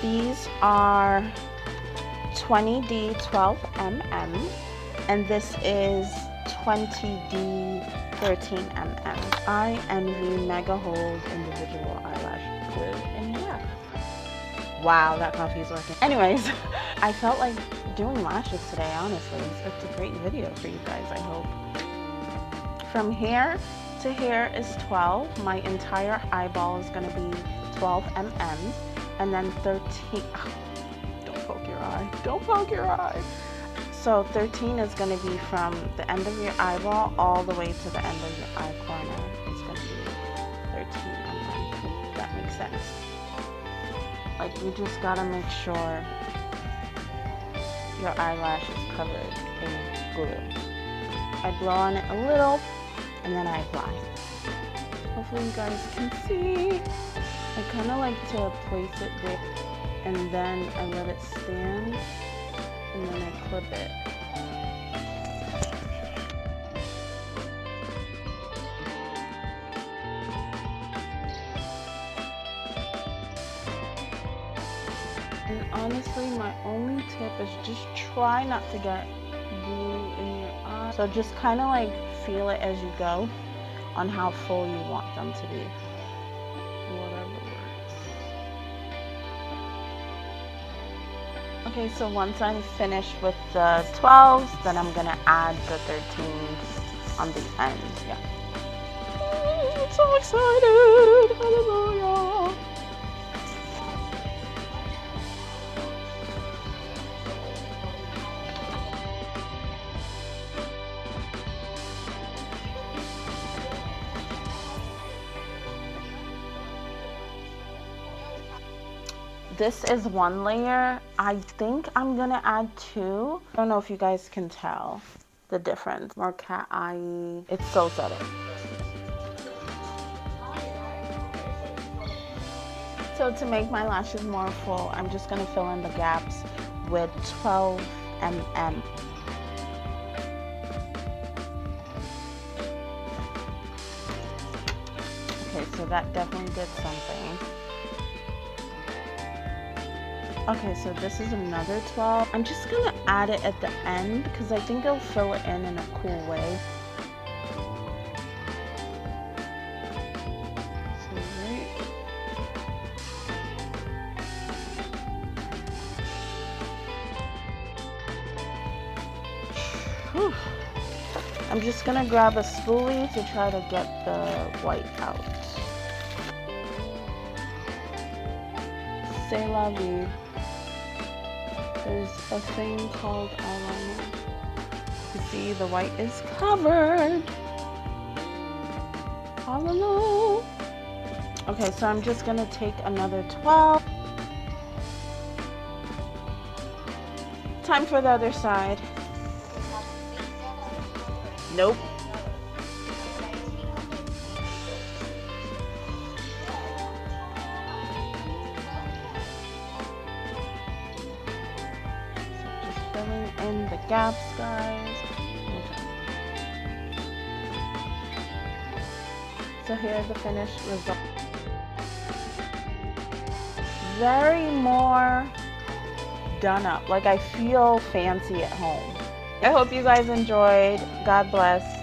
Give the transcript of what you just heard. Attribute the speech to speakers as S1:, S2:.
S1: These are 20D 12mm, and this is 20D 13mm. iENVY Mega Hold Individual Eyelash Glue, and yeah. Wow, that coffee is working. Anyways, I felt like doing lashes today, honestly. It's a great video for you guys, I hope. From here to here is 12. My entire eyeball is gonna be 12 mm, and then 13, oh, don't poke your eye, don't poke your eye. So 13 is gonna be from the end of your eyeball all the way to the end of your eye corner. It's gonna be 13 mm, if that makes sense. Like, you just gotta make sure your eyelash is covered in glue. I blow on it a little, and then I apply. Hopefully you guys can see. I kind of like to place it there, and then I let it stand, and then I clip it. And honestly, my only tip is just try not to get glue in your eye. So just kind of like feel it as you go on how full you want them to be. Whatever works. Okay, so once I'm finished with the 12s, then I'm gonna add the 13s on the end. Yeah. I'm so excited! Hallelujah! This is one layer. I think I'm gonna add two. I don't know if you guys can tell the difference. More cat eye. It's so subtle. So to make my lashes more full, I'm just gonna fill in the gaps with 12 mm. Okay, so that definitely did something. Okay, so this is another 12. I'm just gonna add it at the end because I think it'll fill it in a cool way. So I'm just gonna grab a spoolie to try to get the white out. C'est la vie. There's a thing called eyeliner. You see, the white is covered. Hallelujah. Okay, so I'm just gonna take another 12. Time for the other side. Nope. In the gaps, guys. So here's the finished result. Very more done up. Like, I feel fancy at home. I hope you guys enjoyed. God bless.